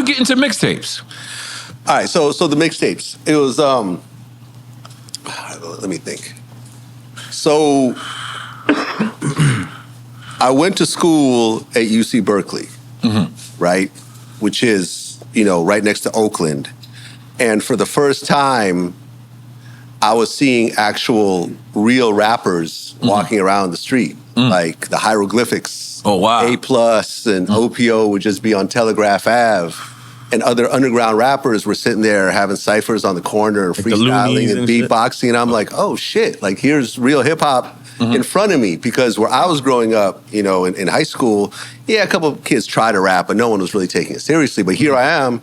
get into mixtapes? All right, so the mixtapes. It was let me think. So I went to school at UC Berkeley, right? Which is, right next to Oakland. And for the first time, I was seeing actual real rappers walking around the street, like the hieroglyphics. Oh, wow. A Plus and OPO would just be on Telegraph Ave. And other underground rappers were sitting there having ciphers on the corner, like freestyling and beatboxing. And I'm like, oh shit, like here's real hip hop in front of me. Because where I was growing up, in high school, yeah, a couple of kids tried to rap, but no one was really taking it seriously. But here I am.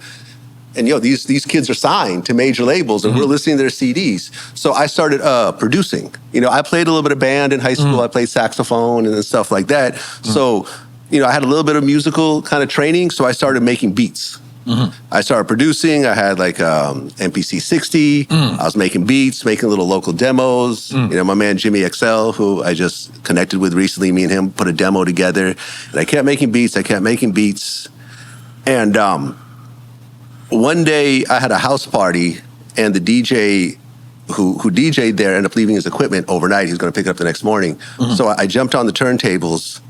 And these kids are signed to major labels, and we're listening to their CDs. So I started producing. I played a little bit of band in high school. I played saxophone and stuff like that. So, I had a little bit of musical kind of training. So I started making beats. I started producing. I had like MPC 60. I was making beats, making little local demos. My man Jimmy XL, who I just connected with recently, me and him put a demo together. And I kept making beats. And one day I had a house party, and the DJ who DJ'd there ended up leaving his equipment overnight. He was going to pick it up the next morning. So I jumped on the turntables,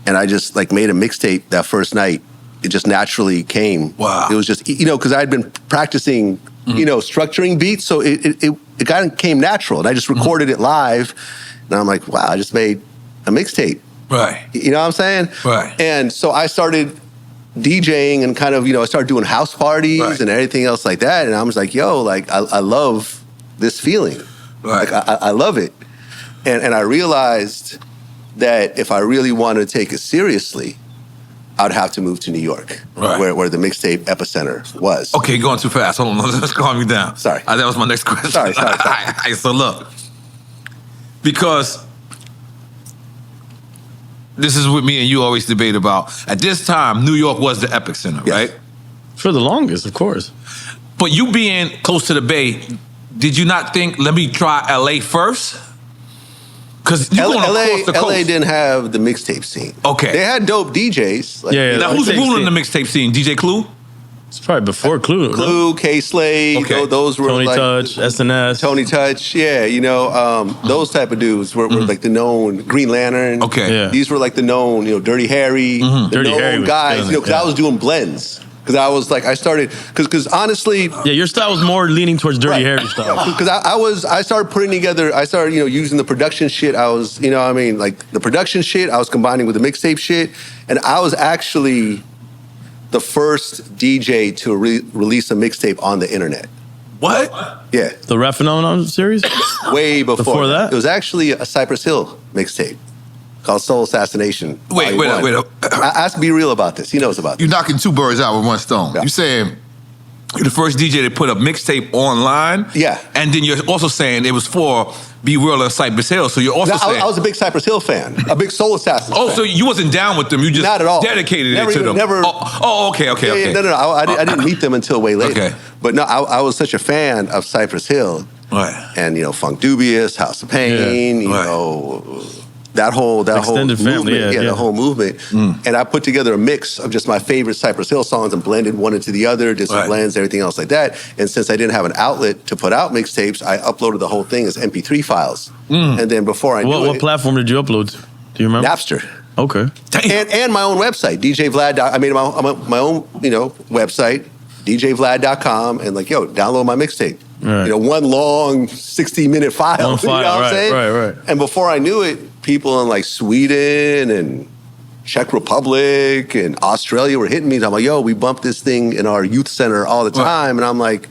and I just made a mixtape that first night. It just naturally came. Wow. It was just, because I'd been practicing, structuring beats, so it kind of came natural. And I just recorded it live, and I'm like, wow, I just made a mixtape. Right. You know what I'm saying? Right. And so I started DJing and kind of, I started doing house parties and everything else like that. And I was like, yo, I love this feeling. Right. I love it. And I realized that if I really wanted to take it seriously, I'd have to move to New York, where the mixtape epicenter was. Okay, going too fast. Hold on, let's calm you down. Sorry. That was my next question. Sorry. All right, so look, because this is what me and you always debate about. At this time, New York was the epicenter, right? For the longest, of course. But you being close to the Bay, did you not think, let me try LA first? Because you're going across the coast. LA didn't have the mixtape scene. Okay. They had dope DJs. Now, who's ruling the mixtape scene? DJ Clue? It's probably before Clue. Clue, K-Slade, those were Tony Touch, SNS. Tony Touch, those type of dudes were like the known Green Lantern. Okay. Yeah. These were like the known, Dirty Harry, the Dirty known Harry guys, because I was doing blends. Because I was like, I started, because honestly... Yeah, your style was more leaning towards Dirty Harry style. Because I started putting together, using the production shit. I was, the production shit, I was combining with the mixtape shit. And I was actually the first DJ to release a mixtape on the internet. What? Yeah. The Rap Phenomenon series? Way before. Before that? It was actually a Cypress Hill mixtape called Soul Assassination. Wait. Ask Be Real about this. He knows about this. You're knocking two birds out with one stone. Yeah. You're saying You're the first DJ to put a mixtape online. Yeah. And then you're also saying it was for Be Real and Cypress Hill. So you're also saying... I was a big Cypress Hill fan. A big Soul Assassin fan. So you wasn't down with them. You just Not at all. dedicated Never it to even- them. never- Okay. No. I didn't meet them until way later. Okay. But no, I was such a fan of Cypress Hill. Right. And, Funk Dubious, House of Pain, that whole Extended family, movement. The whole movement. And I put together a mix of just my favorite Cypress Hill songs and blended one into the other, did some blends, everything else like that. And since I didn't have an outlet to put out mixtapes, I uploaded the whole thing as MP3 files. And then before I knew it... What platform did you upload to? Do you remember? Napster. Okay. And my own website, DJ Vlad. I made my own, website, djvlad.com, and download my mixtape. Right. One long 60-minute file. One file, you know what I'm saying? Right. And before I knew it, people in Sweden and Czech Republic and Australia were hitting me. And I'm like, yo, we bump this thing in our youth center all the time. And I'm like,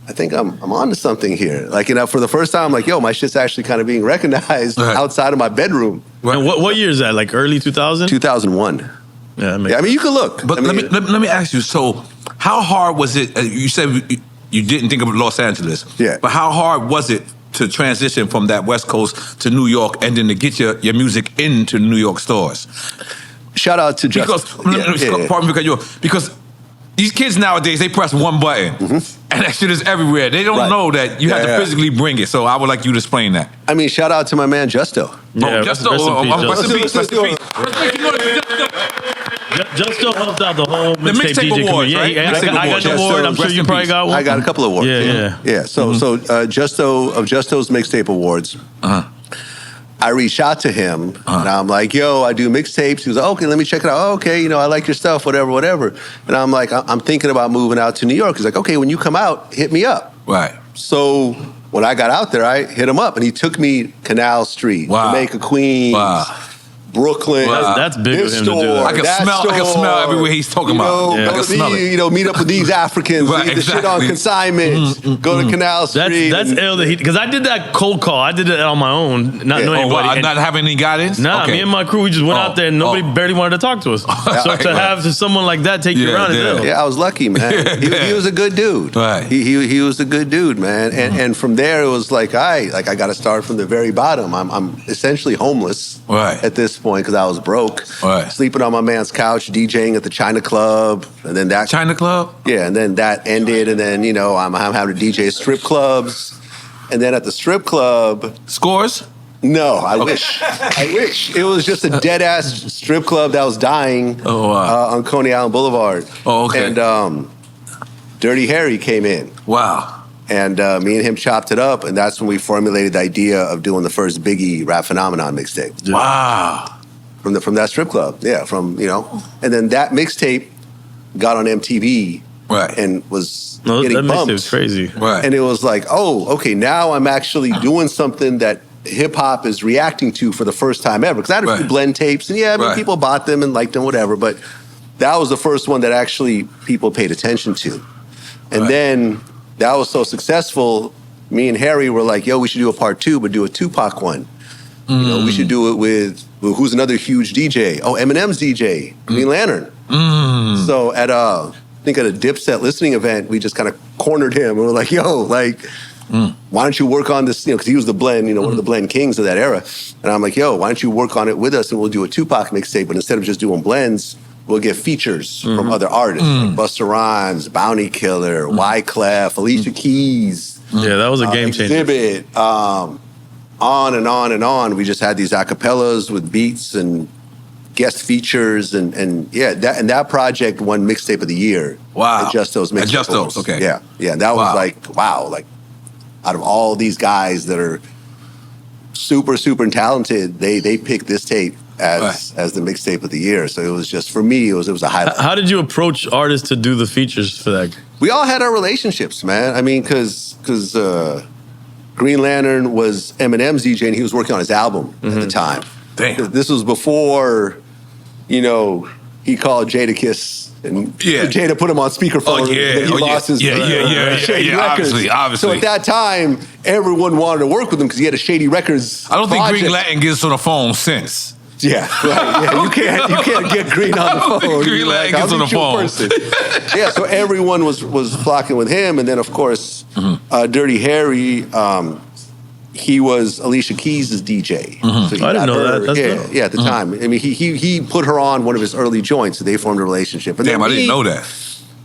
I think I'm onto something here. For the first time, I'm like, yo, my shit's actually kind of being recognized outside of my bedroom. And what year is that? Early 2000? 2001. Yeah, you could look. But let me ask you, so how hard was it, you said you didn't think of Los Angeles. Yeah. But how hard was it to transition from that West Coast to New York and then to get your music into New York stores? Shout out to Because these kids nowadays, they press one button and that shit is everywhere. They don't know that you have to physically bring it. So I would like you to explain that. Shout out to my man Justo. Yeah, Justo. rest in peace, Rest in peace. Justo helped out the whole mixtape Mixtape DJ Awards, community. right? I Mixtape got Awards. an award. Justo, I'm sure rest you in probably peace. got one. I got a couple of awards. Yeah. So Justo of Justo's Mixtape Awards. I reached out to him and I'm like, yo, I do mixtapes. He was like, okay, let me check it out. Oh, okay, you know, I like your stuff, whatever. And I'm like, I'm thinking about moving out to New York. He's like, okay, when you come out, hit me up. Right. So when I got out there, I hit him up and he took me Canal Street, Wow. Jamaica, Queens, Wow. Brooklyn. That's big of this him to do store, that. I can that smell everywhere he's talking about. Yeah. I can smell it. You know, meet up with these Africans, Right, leave the shit on exactly. consignment, go to Canal Street. That's and- ill that he, because I did that cold call. I did it on my own, not knowing Oh, anybody. wow. And- Not having any guidance? Nah, Okay. me and my crew, we just went Oh, out there and nobody barely wanted to talk to us. So to have someone like that take you Yeah, around is yeah. ill. Yeah, I was lucky, man. He was a good dude. Right. He was a good dude, man. And from there it was like, I got to start from the very bottom. I'm essentially homeless at this point because I was broke. Right. Sleeping on my man's couch, DJing at the China Club, and then that China Club? Yeah, and then that ended, and then I'm having to DJ strip clubs, and then at the strip club. Scores? No, I wish. I wish. It was just a dead-ass strip club that was dying on Coney Island Boulevard. Oh, okay. And Dirty Harry came in. Wow. And me and him chopped it up, and that's when we formulated the idea of doing the first Biggie Rap Phenomenon mixtape. Wow. From that strip club. Yeah, and then that mixtape got on MTV and was getting that bumped. mixtape's crazy. Right. And it was like, oh, okay, now I'm actually doing something that hip hop is reacting to for the first time ever. Because I had a few blend tapes, and people bought them and liked them, whatever. But that was the first one that actually people paid attention to. And then that was so successful, me and Harry were like, yo, we should do a part 2, but do a Tupac one. We should do it with who's another huge DJ? Oh, Eminem's DJ, Green Lantern. So at I think at a Dipset listening event, we just kind of cornered him and we were like, yo, like, why don't you work on this? Because he was the blend, one of the blend kings of that era. And I'm like, yo, why don't you work on it with us and we'll do a Tupac mixtape, but instead of just doing blends, we'll get features from other artists, like Busta Rhymes, Bounty Killer, Wyclef, Alicia Keys. Yeah, that was a game changer. Exhibit, on and on and on. We just had these acapellas with beats and guest features, and that project won Mixtape of the Year. Wow. At Justo's Mixtape. At Justo's, Awards. okay. Yeah. That was like, wow, like out of all these guys that are super, super talented, they picked this tape as the Mixtape of the Year. So it was just, for me, it was a highlight. How did you approach artists to do the features for that? We all had our relationships, man. I mean, because Green Lantern was Eminem's DJ, and he was working on his album at the time. Damn. This was before, he called Jadakiss, and Jada put him on speakerphone. Oh, yeah. And he lost his Shady Records. Obviously. So at that time, everyone wanted to work with him because he had a Shady Records. I don't think project. Green Lantern gets on the phone since. Yeah, right. Yeah, you can't get Green on the phone. Green Lantern gets on the phone. Yeah, so everyone was flocking with him, and then of course, Dirty Harry. He was Alicia Keys' DJ. So he I didn't got know her. that. That's dope. At the time. I mean, he put her on one of his early joints, so they formed a relationship. And Damn, then I didn't know that.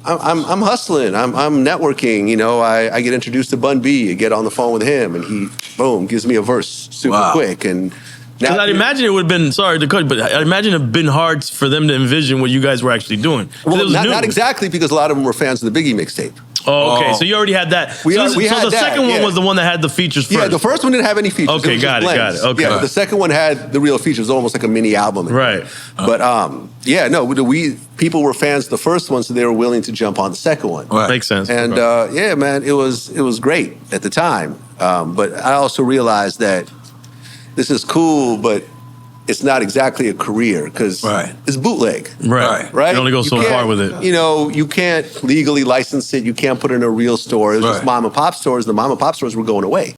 I'm hustling. I'm networking. I get introduced to Bun B. I get on the phone with him, and he boom gives me a verse super quick. And because I'd imagine it would have been, sorry to cut, but I'd imagine it would have been hard for them to envision what you guys were actually doing. Well, it was new. not exactly, because a lot of them were fans of the Biggie mixtape. Oh, okay. So you already had that. We so had the that, second one was the one that had the features first. Yeah, the first one didn't have any features. Okay, was got just it. blends. Okay. Yeah, but the second one had the real features, almost like a mini album. Right. But people were fans of the first one, so they were willing to jump on the second one. Right. Makes sense. And man, it was great at the time. But I also realized that this is cool, but it's not exactly a career because it's bootleg. Right. You only go so far with it. You can't legally license it. You can't put it in a real store. It was just mom and pop stores. The mom and pop stores were going away.